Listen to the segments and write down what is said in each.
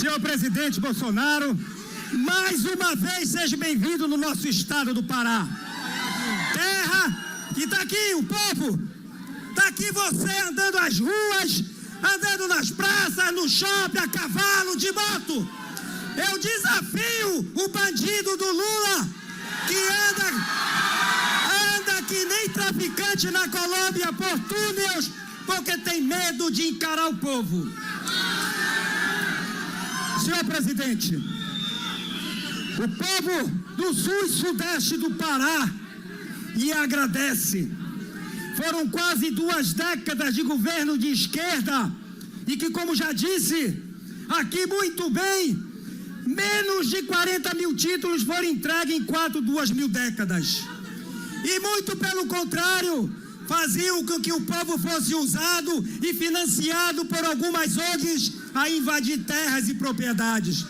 Senhor presidente Bolsonaro, mais uma vez seja bem-vindo no nosso estado do Pará. Terra que está aqui, o povo. Está aqui você andando as ruas, andando nas praças, no shopping, a cavalo, de moto. Eu desafio o bandido do Lula, que anda que nem traficante na Colômbia por túneis, porque tem medo de encarar o povo. Senhor presidente, o povo do sul e sudeste do Pará lhe agradece. Foram quase 2 décadas de governo de esquerda e que, como já disse aqui muito bem, menos de 40 mil títulos foram entregues em 2 mil décadas. E muito pelo contrário, faziam com que o povo fosse usado e financiado por algumas ONGs a invadir terras e propriedades.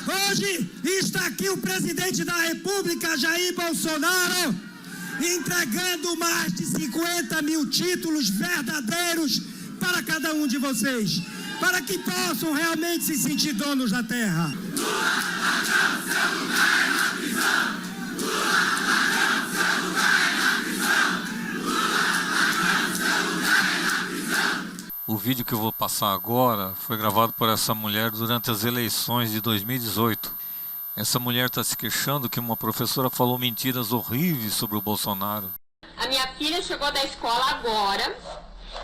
Hoje está aqui o presidente da República, Jair Bolsonaro, entregando mais de 50 mil títulos verdadeiros para cada um de vocês, para que possam realmente se sentir donos da terra. O vídeo que eu vou passar agora foi gravado por essa mulher durante as eleições de 2018. Essa mulher está se queixando que uma professora falou mentiras horríveis sobre o Bolsonaro. A minha filha chegou da escola agora.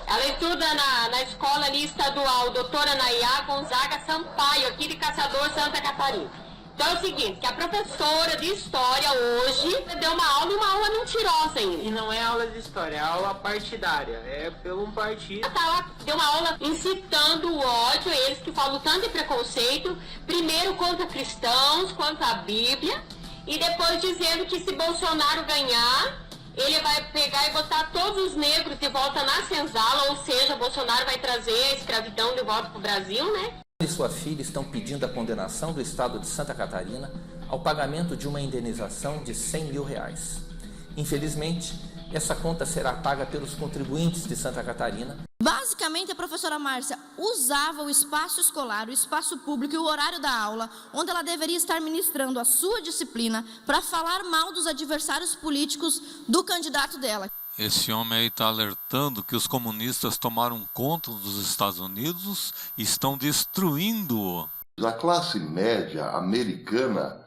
Ela estuda na escola ali estadual Doutora Nayá Gonzaga Sampaio, aqui de Caçador, Santa Catarina. Então é o seguinte, que a professora de história hoje deu uma aula mentirosa ainda. E não é aula de história, é aula partidária, é pelo um partido. Ela deu uma aula incitando o ódio, eles que falam tanto de preconceito, primeiro contra cristãos, contra a Bíblia, e depois dizendo que se Bolsonaro ganhar, ele vai pegar e botar todos os negros de volta na senzala, ou seja, Bolsonaro vai trazer a escravidão de volta para o Brasil, né? E sua filha estão pedindo a condenação do estado de Santa Catarina ao pagamento de uma indenização de R$100 mil. Infelizmente, essa conta será paga pelos contribuintes de Santa Catarina. Basicamente, a professora Márcia usava o espaço escolar, o espaço público e o horário da aula, onde ela deveria estar ministrando a sua disciplina, para falar mal dos adversários políticos do candidato dela. Esse homem aí está alertando que os comunistas tomaram conta dos Estados Unidos e estão destruindo-o. A classe média americana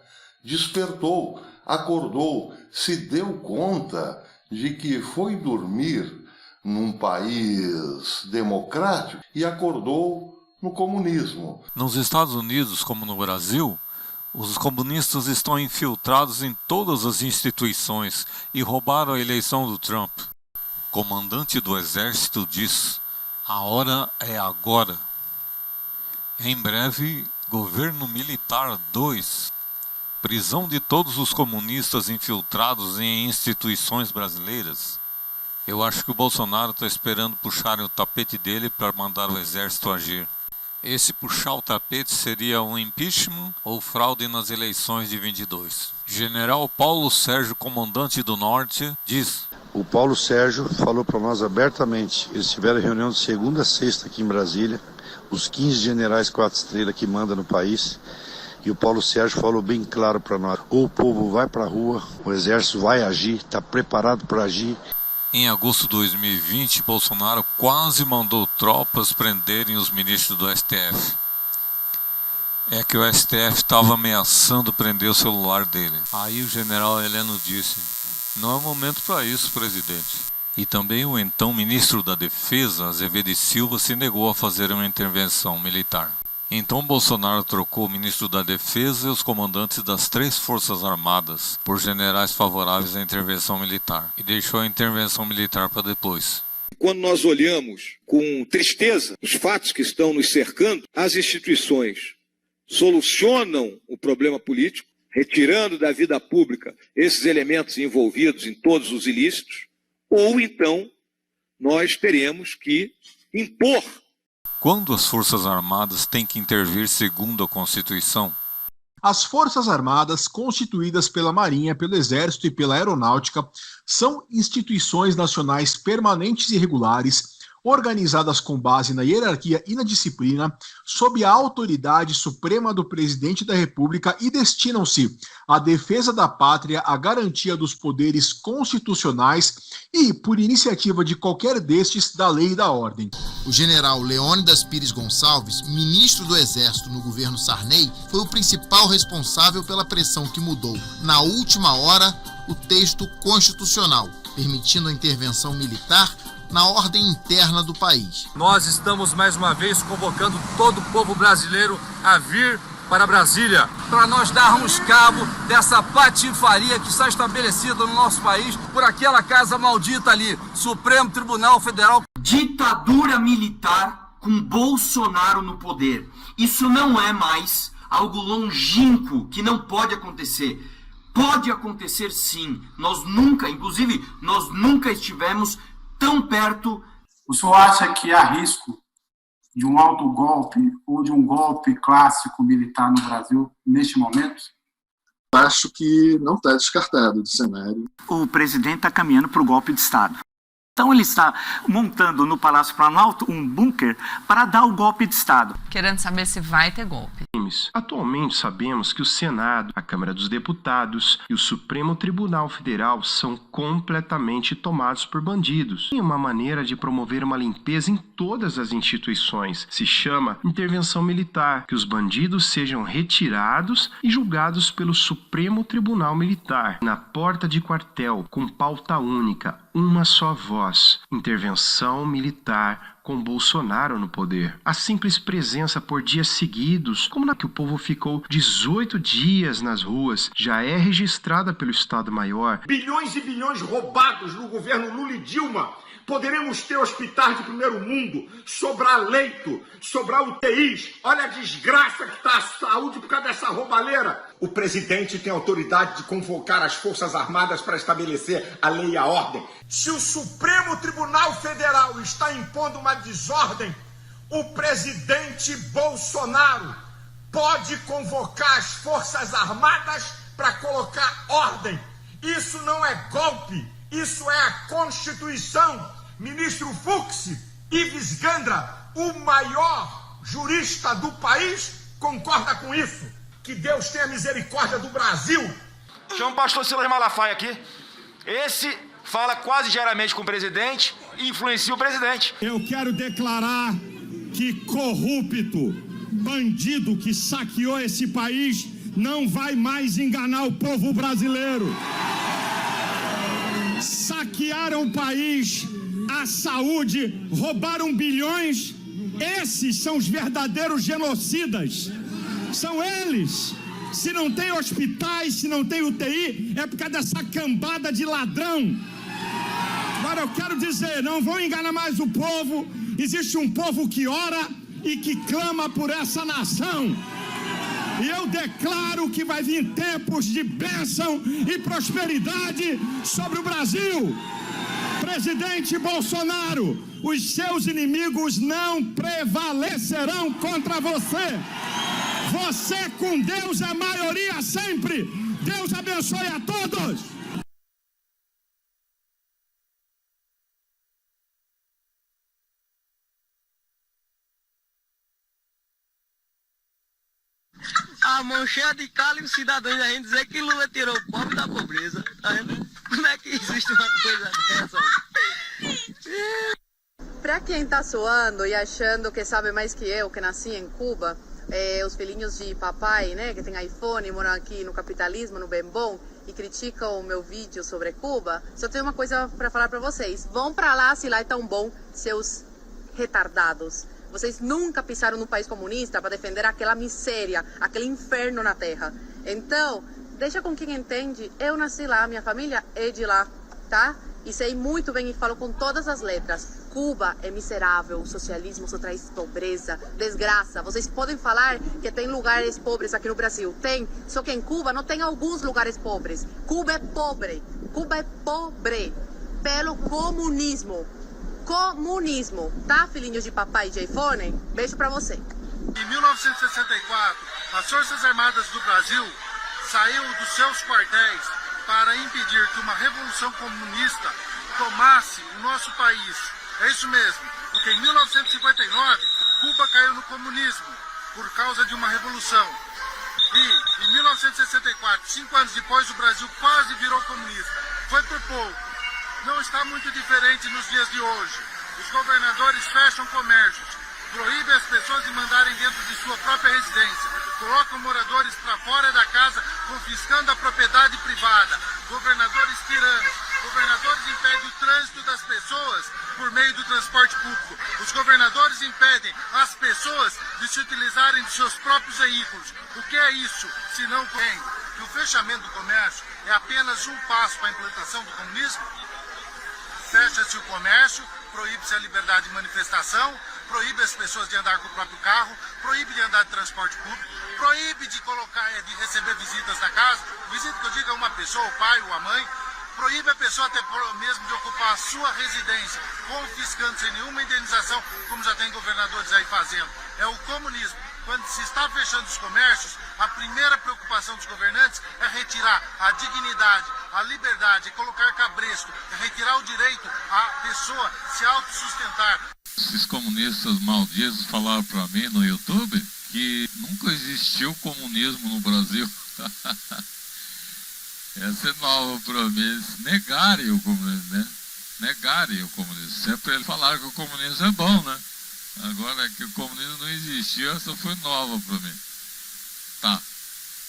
despertou, acordou, se deu conta de que foi dormir num país democrático e acordou no comunismo. Nos Estados Unidos, como no Brasil, os comunistas estão infiltrados em todas as instituições e roubaram a eleição do Trump. O comandante do exército diz: a hora é agora. Em breve, governo militar 2. Prisão de todos os comunistas infiltrados em instituições brasileiras. Eu acho que o Bolsonaro está esperando puxarem o tapete dele para mandar o exército agir. Esse puxar o tapete seria um impeachment ou fraude nas eleições de 22. General Paulo Sérgio, comandante do Norte, diz: o Paulo Sérgio falou para nós abertamente. Eles tiveram reunião de segunda a sexta aqui em Brasília, os 15 generais 4 estrelas que mandam no país. E o Paulo Sérgio falou bem claro para nós: ou o povo vai para a rua, o exército vai agir, está preparado para agir. Em agosto de 2020, Bolsonaro quase mandou tropas prenderem os ministros do STF. É que o STF estava ameaçando prender o celular dele. Aí o general Heleno disse: não é momento para isso, presidente. E também o então ministro da Defesa, Azevedo e Silva, se negou a fazer uma intervenção militar. Então Bolsonaro trocou o ministro da Defesa e os comandantes das 3 Forças Armadas por generais favoráveis à intervenção militar e deixou a intervenção militar para depois. Quando nós olhamos com tristeza os fatos que estão nos cercando, as instituições solucionam o problema político, retirando da vida pública esses elementos envolvidos em todos os ilícitos, ou então nós teremos que impor. Quando as Forças Armadas têm que intervir segundo a Constituição? As Forças Armadas, constituídas pela Marinha, pelo Exército e pela Aeronáutica, são instituições nacionais permanentes e regulares, organizadas com base na hierarquia e na disciplina, sob a autoridade suprema do Presidente da República e destinam-se à defesa da pátria, à garantia dos poderes constitucionais e, por iniciativa de qualquer destes, da lei e da ordem. O general Leônidas Pires Gonçalves, ministro do Exército no governo Sarney, foi o principal responsável pela pressão que mudou, na última hora, o texto constitucional, permitindo a intervenção militar na ordem interna do país. Nós estamos mais uma vez convocando todo o povo brasileiro a vir para Brasília, para nós darmos cabo dessa patifaria que está estabelecida no nosso país por aquela casa maldita ali, Supremo Tribunal Federal. Ditadura militar com Bolsonaro no poder. Isso não é mais algo longínquo que não pode acontecer. Pode acontecer sim. Nós nunca estivemos tão perto. O senhor acha que há risco de um autogolpe ou de um golpe clássico militar no Brasil neste momento? Acho que não está descartado de cenário. O presidente está caminhando para o golpe de Estado. Então ele está montando no Palácio Planalto um bunker para dar o golpe de Estado. Querendo saber se vai ter golpe. Atualmente sabemos que o Senado, a Câmara dos Deputados e o Supremo Tribunal Federal são completamente tomados por bandidos. Tem uma maneira de promover uma limpeza em todas as instituições. Se chama intervenção militar, que os bandidos sejam retirados e julgados pelo Supremo Tribunal Militar, na porta de quartel, com pauta única, uma só voz. Intervenção militar com Bolsonaro no poder. A simples presença por dias seguidos, como na que o povo ficou 18 dias nas ruas, já é registrada pelo Estado-Maior. Bilhões e bilhões roubados no governo Lula e Dilma. Poderemos ter hospitais de primeiro mundo, sobrar leito, sobrar UTIs. Olha a desgraça que está a saúde por causa dessa roubalheira. O presidente tem autoridade de convocar as Forças Armadas para estabelecer a lei e a ordem. Se o Supremo Tribunal Federal está impondo uma desordem, o presidente Bolsonaro pode convocar as Forças Armadas para colocar ordem. Isso não é golpe. Isso é a Constituição. Ministro Fux, Ives Gandra, o maior jurista do país, concorda com isso. Que Deus tenha misericórdia do Brasil. Chama o pastor Silas Malafaia aqui. Esse fala quase diariamente com o presidente e influencia o presidente. Eu quero declarar que corrupto, bandido que saqueou esse país, não vai mais enganar o povo brasileiro. Saquearam o país, a saúde, roubaram bilhões. Esses são os verdadeiros genocidas. São eles. Se não tem hospitais, se não tem UTI, é por causa dessa cambada de ladrão. Agora eu quero dizer, não vão enganar mais o povo. Existe um povo que ora e que clama por essa nação. E eu declaro que vai vir tempos de bênção e prosperidade sobre o Brasil. Presidente Bolsonaro, os seus inimigos não prevalecerão contra você. Você com Deus é maioria sempre. Deus abençoe a todos. A manchete de cala e os cidadãos a gente dizer que Lula tirou o pobre da pobreza. Tá vendo? Como é que existe uma coisa dessa? Pra quem tá suando e achando que sabe mais que eu, que nasci em Cuba, os filhinhos de papai, né, que tem iPhone, moram aqui no capitalismo, no bem bom, e criticam o meu vídeo sobre Cuba, só tenho uma coisa pra falar pra vocês. Vão pra lá, se lá é tão bom, seus retardados. Vocês nunca pisaram num país comunista para defender aquela miséria, aquele inferno na terra. Então, deixa com quem entende. Eu nasci lá, minha família é de lá, tá? E sei muito bem e falo com todas as letras. Cuba é miserável, o socialismo só traz pobreza, desgraça. Vocês podem falar que tem lugares pobres aqui no Brasil. Tem, só que em Cuba não tem alguns lugares pobres. Cuba é pobre pelo comunismo. Comunismo, tá, filhinhos de papai de iPhone? Beijo pra você. Em 1964, as Forças Armadas do Brasil saíram dos seus quartéis para impedir que uma revolução comunista tomasse o nosso país. É isso mesmo. O porque em 1959 Cuba caiu no comunismo por causa de uma revolução. E em 1964, 5 anos depois, o Brasil quase virou comunista. Foi por pouco. Não está muito diferente nos dias de hoje. Os governadores fecham comércios, proíbem as pessoas de mandarem dentro de sua própria residência, colocam moradores para fora da casa, confiscando a propriedade privada. Governadores tiranos. Governadores impedem o trânsito das pessoas por meio do transporte público. Os governadores impedem as pessoas de se utilizarem de seus próprios veículos. O que é isso, se não que o fechamento do comércio é apenas um passo para a implantação do comunismo? Fecha-se o comércio, proíbe-se a liberdade de manifestação, proíbe as pessoas de andar com o próprio carro, proíbe de andar de transporte público, proíbe de de receber visitas na casa, visita que eu diga uma pessoa, o pai ou a mãe, proíbe a pessoa até mesmo de ocupar a sua residência, confiscando sem nenhuma indenização, como já tem governadores aí fazendo. É o comunismo. Quando se está fechando os comércios, a primeira preocupação dos governantes é retirar a dignidade, a liberdade, colocar cabresto, é retirar o direito à pessoa se autossustentar. Esses comunistas malditos falaram para mim no YouTube que nunca existiu comunismo no Brasil. Essa é nova para mim. Eles negarem o comunismo, né? Negarem o comunismo. Sempre eles falaram que o comunismo é bom, né? Agora que o comunismo não existiu, essa foi nova para mim. Tá,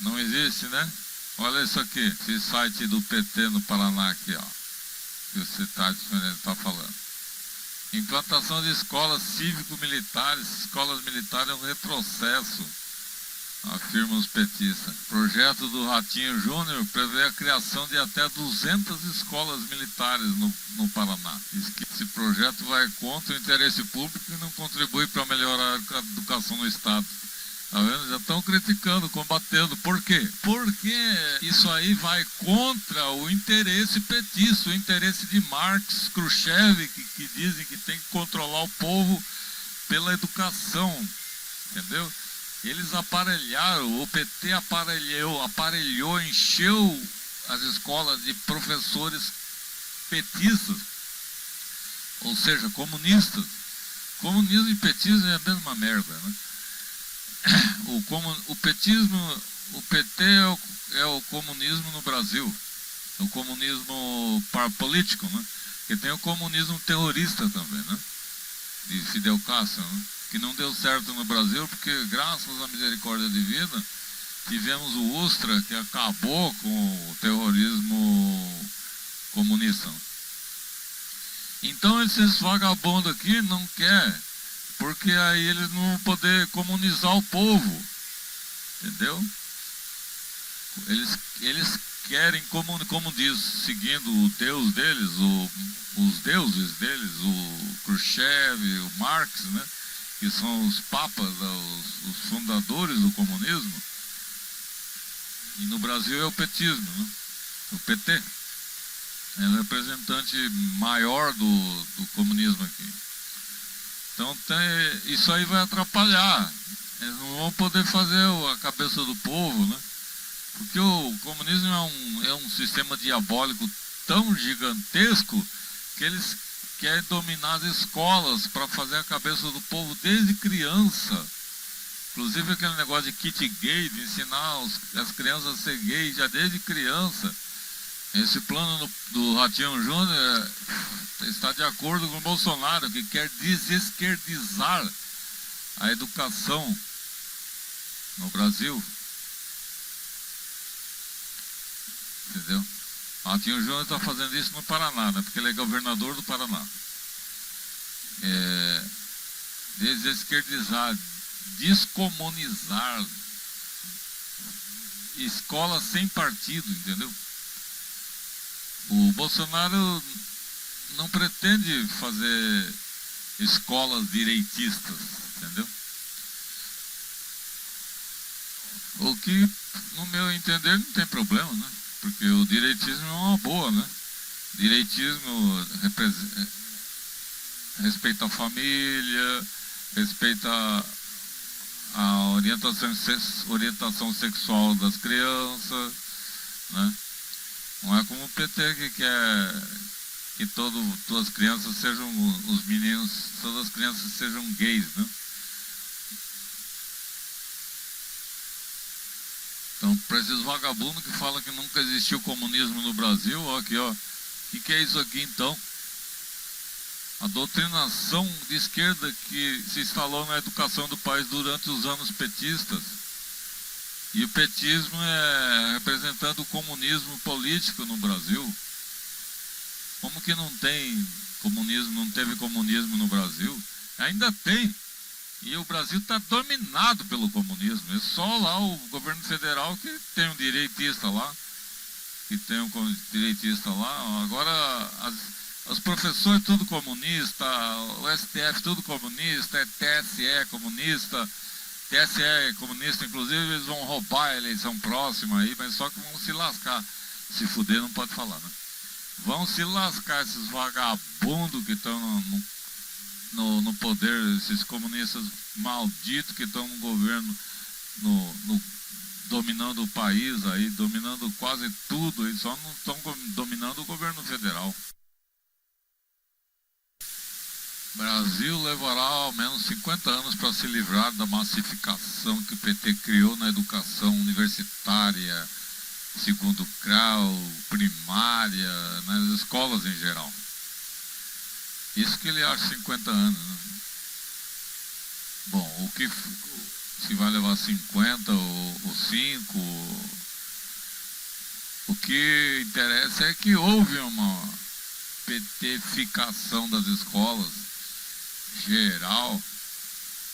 não existe, né? Olha isso aqui, esse site do PT no Paraná aqui, ó. Que o Cidade está falando. Implantação de escolas cívico-militares, escolas militares é um retrocesso, afirmam os petistas. Projeto do Ratinho Júnior prevê a criação de até 200 escolas militares no Paraná. Diz que esse projeto vai contra o interesse público e não contribui para melhorar a educação no Estado. Tá vendo? Já estão criticando, combatendo. Por quê? Porque isso aí vai contra o interesse petista, o interesse de Marx, Khrushchev, que dizem que tem que controlar o povo pela educação. Entendeu? Eles aparelharam, o PT aparelhou, encheu as escolas de professores petistas, ou seja, comunistas. Comunismo e petismo é a mesma merda, né? O petismo, o PT é o comunismo no Brasil, o comunismo político, né? Porque tem o comunismo terrorista também, né? De Fidel Castro, né? Que não deu certo no Brasil, porque graças à misericórdia divina, tivemos o Ustra, que acabou com o terrorismo comunista. Então esses vagabundos aqui não querem, porque aí eles não vão poder comunizar o povo, entendeu? Eles querem, como diz, seguindo o Deus deles, os deuses deles, o Khrushchev, o Marx, né? Que são os papas, os fundadores do comunismo. E no Brasil é o petismo, né? O PT é o representante maior do comunismo aqui. Então isso aí vai atrapalhar. Eles não vão poder fazer a cabeça do povo, né? Porque o comunismo é um sistema diabólico tão gigantesco que eles querem dominar as escolas para fazer a cabeça do povo desde criança. Inclusive aquele negócio de kit gay, de ensinar as crianças a ser gay já desde criança. Esse plano do Ratinho Júnior está de acordo com o Bolsonaro, que quer desesquerdizar a educação no Brasil. Entendeu? O Ratinho Júnior está fazendo isso no Paraná, né? Porque ele é governador do Paraná. Desesquerdizar, descomunizar, escola sem partido, entendeu? O Bolsonaro não pretende fazer escolas direitistas, entendeu? O que, no meu entender, não tem problema, né? Porque o direitismo é uma boa, né? Direitismo respeita a família, respeita a orientação sexual das crianças, né? Não é como o PT que quer que todas as crianças sejam, os meninos, todas as crianças sejam gays, né? Então, para esses vagabundos que falam que nunca existiu comunismo no Brasil, ó, aqui, ó, o que é isso aqui então? A doutrinação de esquerda que se instalou na educação do país durante os anos petistas. E o petismo é representando o comunismo político no Brasil. Como que não tem comunismo, não teve comunismo no Brasil? Ainda tem. E o Brasil está dominado pelo comunismo. É só lá o governo federal que tem um direitista lá. Agora os professores tudo comunista, o STF tudo comunista, é TSE comunista. TSE é comunista, inclusive eles vão roubar a eleição próxima aí, mas só que vão se lascar. Se fuder não pode falar, né? Vão se lascar esses vagabundos que estão no poder, esses comunistas malditos que estão no governo, dominando o país aí, dominando quase tudo, eles só não estão dominando o governo federal. O Brasil levará ao menos 50 anos para se livrar da massificação que o PT criou na educação universitária, segundo grau, primária, nas escolas em geral. Isso que ele acha 50 anos, né? Bom, o que se vai levar 50 ou 5, o que interessa é que houve uma petificação das escolas geral.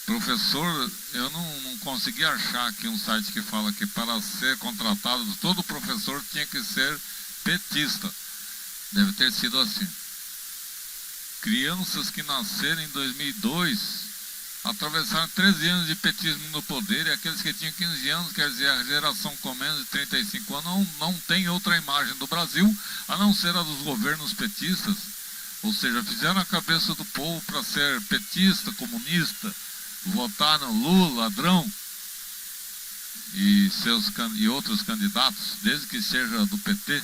Professor, eu não consegui achar aqui um site que fala que para ser contratado todo professor tinha que ser petista. Deve ter sido assim. Crianças que nasceram em 2002 atravessaram 13 anos de petismo no poder, e aqueles que tinham 15 anos, quer dizer, a geração com menos de 35 anos, não tem outra imagem do Brasil a não ser a dos governos petistas. Ou seja, fizeram a cabeça do povo para ser petista, comunista, votar no Lula, ladrão, e outros candidatos, desde que seja do PT.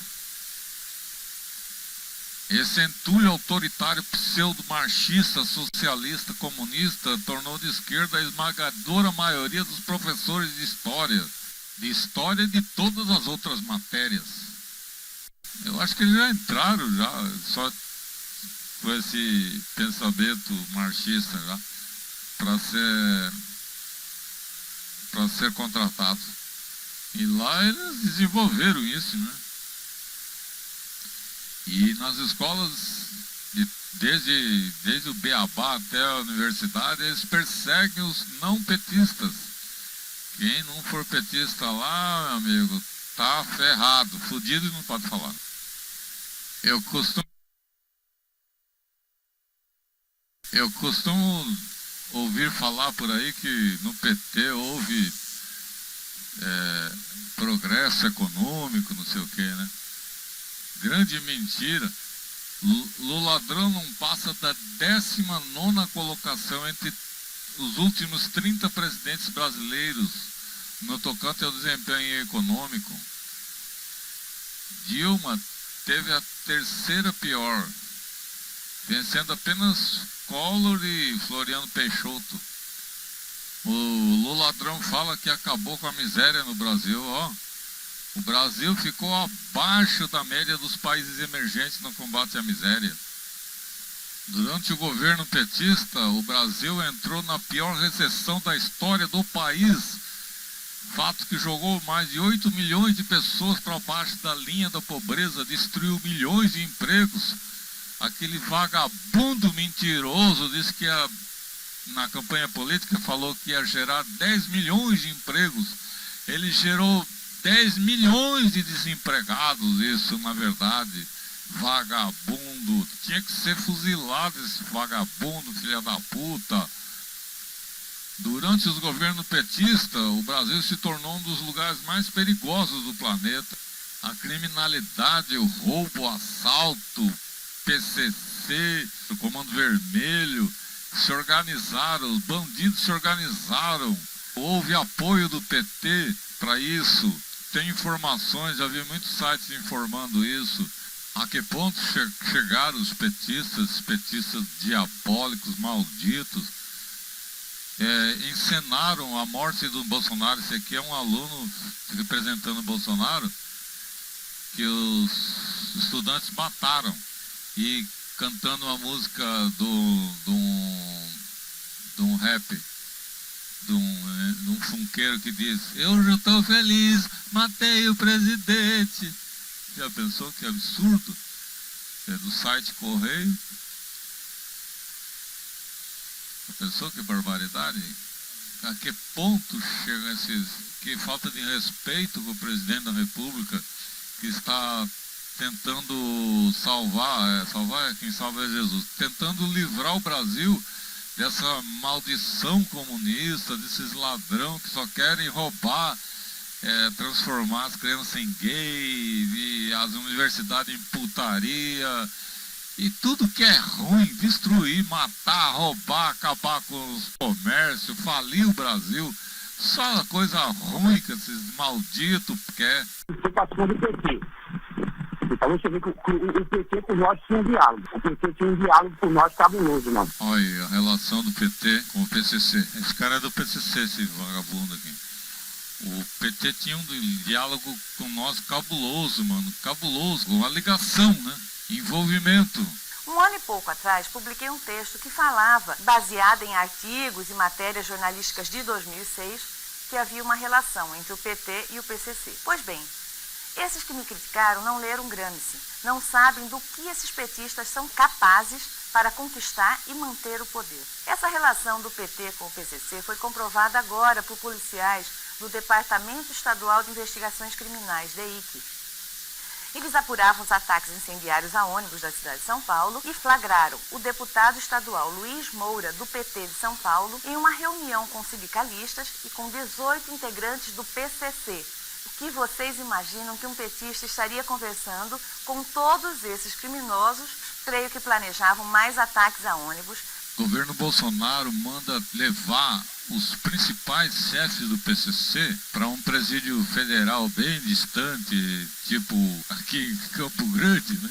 Esse entulho autoritário pseudo-marxista, socialista, comunista, tornou de esquerda a esmagadora maioria dos professores de história e de todas as outras matérias. Eu acho que eles já entraram, só com esse pensamento marxista já, para ser contratado. E lá eles desenvolveram isso, né? E nas escolas, desde o Beabá até a universidade, eles perseguem os não petistas. Quem não for petista lá, meu amigo, tá ferrado, fudido e não pode falar. Eu costumo ouvir falar por aí que no PT houve progresso econômico, não sei o que, né? Grande mentira. Luladrão não passa da 19ª colocação entre os últimos 30 presidentes brasileiros no tocante ao desempenho econômico. Dilma teve a 3ª pior, vencendo apenas Collor e Floriano Peixoto. O Luladrão fala que acabou com a miséria no Brasil, ó. O Brasil ficou abaixo da média dos países emergentes no combate à miséria. Durante o governo petista, o Brasil entrou na pior recessão da história do país, fato que jogou mais de 8 milhões de pessoas para baixo da linha da pobreza, destruiu milhões de empregos. Aquele vagabundo mentiroso disse que na campanha política falou que ia gerar 10 milhões de empregos. Ele gerou 10 milhões de desempregados. Isso, na verdade, vagabundo. Tinha que ser fuzilado esse vagabundo, filha da puta. Durante os governos petistas, o Brasil se tornou um dos lugares mais perigosos do planeta. A criminalidade, o roubo, o assalto, PCC, o Comando Vermelho, se organizaram, os bandidos se organizaram. Houve apoio do PT para isso. Tem informações, já vi muitos sites informando isso. A que ponto chegaram os petistas diabólicos, malditos, encenaram a morte do Bolsonaro. Esse aqui é um aluno representando o Bolsonaro, que os estudantes mataram, e cantando uma música de um rap, de um funkeiro que diz: eu já estou feliz, matei o presidente. Já pensou que absurdo? É do site Correio. Já pensou que barbaridade? A que ponto chega que falta de respeito com o presidente da República, que está tentando salvar quem salva é Jesus, tentando livrar o Brasil dessa maldição comunista, desses ladrão que só querem roubar, transformar as crianças em gay, e as universidades em putaria, e tudo que é ruim, destruir, matar, roubar, acabar com os comércios, falir o Brasil. Só coisa ruim que esses malditos querem. Você participou do PT. Então você vê que o PT com nós tinha um diálogo. O PT tinha um diálogo com nós cabuloso, mano. Olha aí, a relação do PT com o PCC. Esse cara é do PCC, esse vagabundo aqui. O PT tinha um diálogo com nós cabuloso, mano. Cabuloso. Uma ligação, né? Envolvimento. Um ano e pouco atrás, publiquei um texto que falava, baseado em artigos e matérias jornalísticas de 2006, que havia uma relação entre o PT e o PCC. Pois bem, esses que me criticaram não leram Gramsci, não sabem do que esses petistas são capazes para conquistar e manter o poder. Essa relação do PT com o PCC foi comprovada agora por policiais do Departamento Estadual de Investigações Criminais, DEIC. Eles apuravam os ataques incendiários a ônibus da cidade de São Paulo e flagraram o deputado estadual Luiz Moura, do PT de São Paulo, em uma reunião com sindicalistas e com 18 integrantes do PCC. O que vocês imaginam que um petista estaria conversando com todos esses criminosos? Creio que planejavam mais ataques a ônibus. O governo Bolsonaro manda levar os principais chefes do PCC para um presídio federal bem distante, tipo aqui em Campo Grande, né?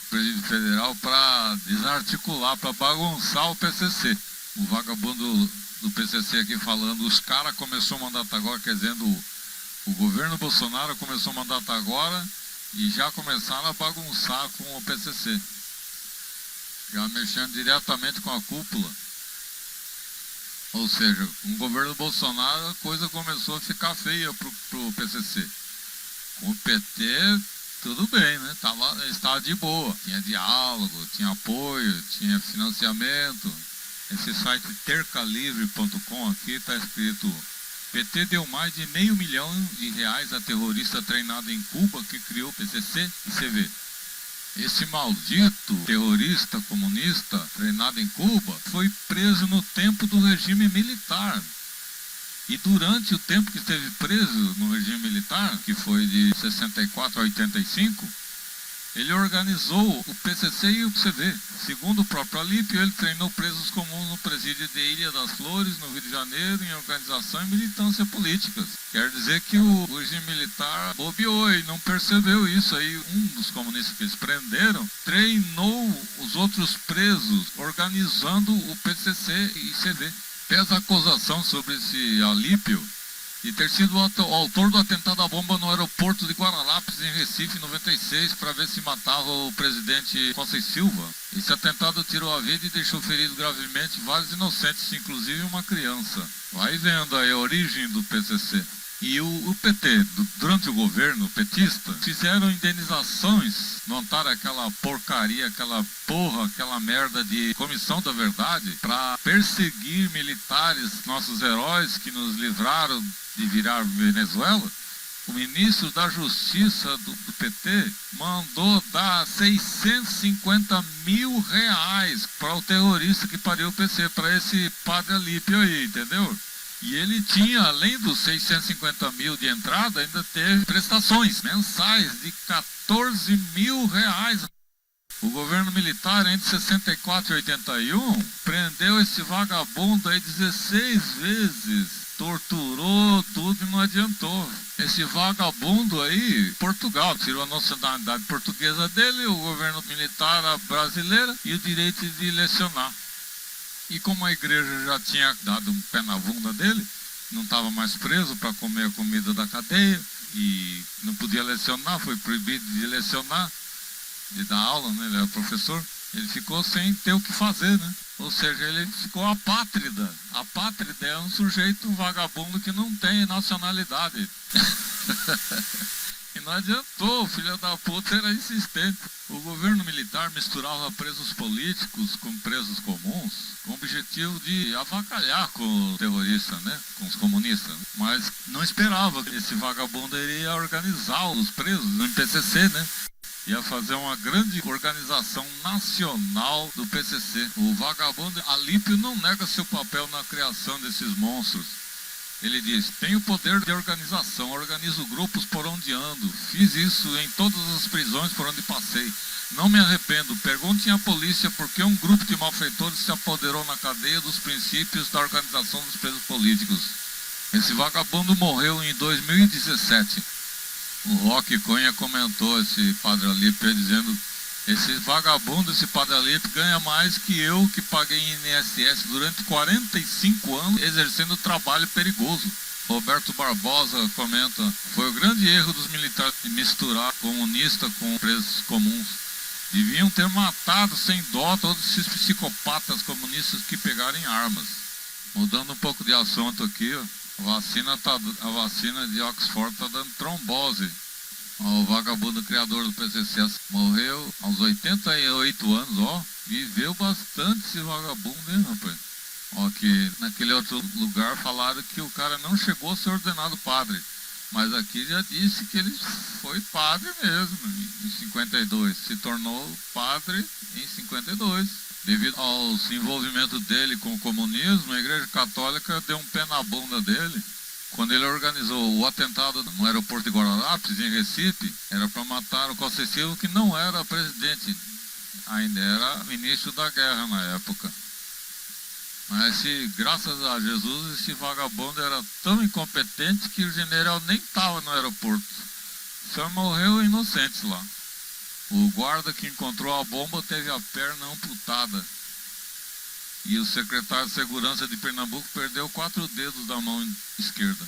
Presídio federal, para desarticular, para bagunçar o PCC. O vagabundo do PCC aqui falando, os caras começou o mandato agora, quer dizendo, o governo Bolsonaro começou o mandato agora e já começaram a bagunçar com o PCC. Já mexendo diretamente com a cúpula. Ou seja, com o governo Bolsonaro a coisa começou a ficar feia pro PCC. Com o PT, tudo bem, né? Estava de boa. Tinha diálogo, tinha apoio, tinha financiamento. Esse site tercalivre.com aqui está escrito: PT deu mais de R$500 milhões a terrorista treinado em Cuba que criou o PCC e CV. Esse maldito terrorista comunista treinado em Cuba foi preso no tempo do regime militar. E durante o tempo que esteve preso no regime militar, que foi de 64 a 85, ele organizou o PCC e o CV. Segundo o próprio Alípio, ele treinou presos comuns no presídio de Ilha das Flores, no Rio de Janeiro, em organização e militância políticas. Quer dizer que o regime militar bobeou e não percebeu isso. Aí um dos comunistas que eles prenderam treinou os outros presos, organizando o PCC e CV. Pesa a acusação sobre esse Alípio de ter sido o autor do atentado à bomba no aeroporto de Guararapes, em Recife, em 96, para ver se matava o presidente Costa e Silva. Esse atentado tirou a vida e deixou ferido gravemente vários inocentes, inclusive uma criança. Vai vendo aí a origem do PCC. E o PT, durante o governo petista, fizeram indenizações, montaram aquela porcaria, aquela merda de Comissão da Verdade, para perseguir militares, nossos heróis que nos livraram de virar Venezuela. O ministro da Justiça do PT mandou dar R$650 mil para o terrorista que pariu o PC, para esse padre Alípio aí, entendeu? E ele tinha, além dos 650 mil de entrada, ainda teve prestações mensais de R$14 mil. O governo militar, entre 64 e 81, prendeu esse vagabundo aí 16 vezes. Torturou tudo e não adiantou. Esse vagabundo aí, Portugal, tirou a nacionalidade portuguesa dele, o governo militar brasileiro e o direito de lecionar. E como a igreja já tinha dado um pé na bunda dele, não estava mais preso para comer a comida da cadeia e não podia lecionar, foi proibido de lecionar, de dar aula, né? Ele era professor. Ele ficou sem ter o que fazer, né? Ou seja, ele ficou apátrida. Apátrida é um sujeito, um vagabundo que não tem nacionalidade. E não adiantou, o filho da puta era insistente. O governo militar misturava presos políticos com presos comuns, com o objetivo de avacalhar com os terroristas, né? Com os comunistas. Mas não esperava que esse vagabundo iria organizar os presos no PCC, né? Ia fazer uma grande organização nacional do PCC. O vagabundo Alípio não nega seu papel na criação desses monstros. Ele diz: tenho poder de organização, organizo grupos por onde ando, fiz isso em todas as prisões por onde passei. Não me arrependo. Perguntem à polícia por que um grupo de malfeitores se apoderou na cadeia dos princípios da organização dos presos políticos. Esse vagabundo morreu em 2017. O Roque Cunha comentou esse padre Alípio dizendo: esse vagabundo, esse padre Alípio ganha mais que eu, que paguei INSS durante 45 anos exercendo trabalho perigoso. Roberto Barbosa comenta: foi o grande erro dos militares de misturar comunista com presos comuns. Deviam ter matado sem dó todos esses psicopatas comunistas que pegarem armas. Mudando um pouco de assunto aqui, ó. A vacina de Oxford está dando trombose. O vagabundo criador do PCC morreu aos 88 anos, ó. Viveu bastante esse vagabundo, hein, rapaz? Ó, que naquele outro lugar falaram que o cara não chegou a ser ordenado padre. Mas aqui já disse que ele foi padre mesmo, em 52. Se tornou padre em 52. Devido ao envolvimento dele com o comunismo, a Igreja Católica deu um pé na bunda dele. Quando ele organizou o atentado no aeroporto de Guararapes, em Recife, era para matar o Costa e Silva, que não era presidente, ainda era ministro da guerra na época. Mas graças a Jesus, esse vagabundo era tão incompetente que o general nem estava no aeroporto. Só morreu inocente lá. O guarda que encontrou a bomba teve a perna amputada. E o secretário de Segurança de Pernambuco perdeu 4 dedos da mão esquerda.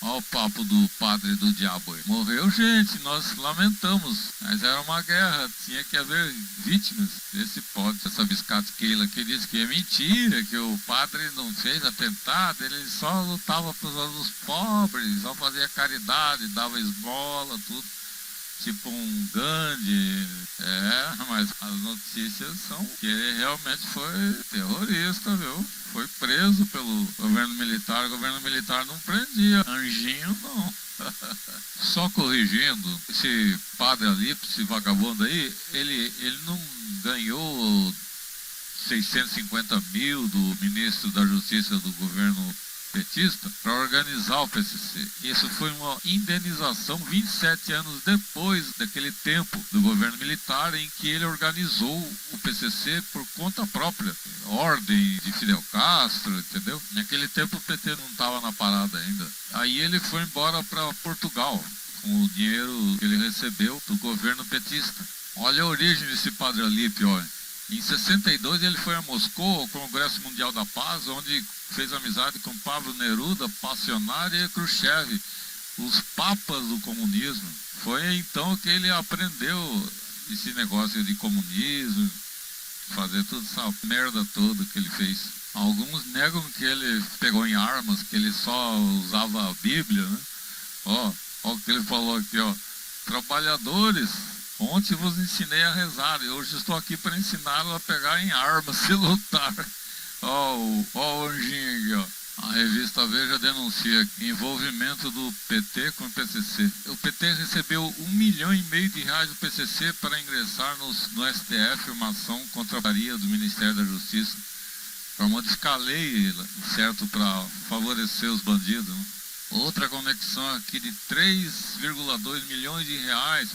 Olha o papo do padre do diabo aí. Morreu gente, nós lamentamos. Mas era uma guerra, tinha que haver vítimas. Esse pode, essa biscate Keila que diz que é mentira, que o padre não fez atentado, ele só lutava pelos pobres, só fazia caridade, dava esmola, tudo. Tipo um Gandhi, mas as notícias são que ele realmente foi terrorista, viu? Foi preso pelo governo militar, o governo militar não prendia, anjinho não. Só corrigindo, esse padre Alípio, esse vagabundo aí, ele não ganhou 650 mil do ministro da Justiça do governo petista para organizar o PCC. Isso foi uma indenização 27 anos depois daquele tempo do governo militar em que ele organizou o PCC por conta própria. Ordem de Fidel Castro, entendeu? Naquele tempo o PT não estava na parada ainda. Aí ele foi embora para Portugal com o dinheiro que ele recebeu do governo petista. Olha a origem desse padre Alípio, olha. Em 62 ele foi a Moscou, ao Congresso Mundial da Paz, onde fez amizade com Pablo Neruda, Passionari e Khrushchev, os papas do comunismo. Foi então que ele aprendeu esse negócio de comunismo, fazer toda essa merda toda que ele fez. Alguns negam que ele pegou em armas, que ele só usava a Bíblia, né? Ó o que ele falou aqui, ó. Trabalhadores, ontem vos ensinei a rezar e hoje estou aqui para ensiná-los a pegar em armas e lutar. Ó o anjinho aqui, ó. A revista Veja denuncia envolvimento do PT com o PCC. O PT recebeu R$1,5 milhão do PCC para ingressar no STF uma ação contra a varia do Ministério da Justiça para modificar a lei, certo, para favorecer os bandidos, né? Outra conexão aqui de R$3,2 milhões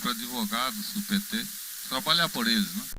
para advogados do PT trabalhar por eles, né?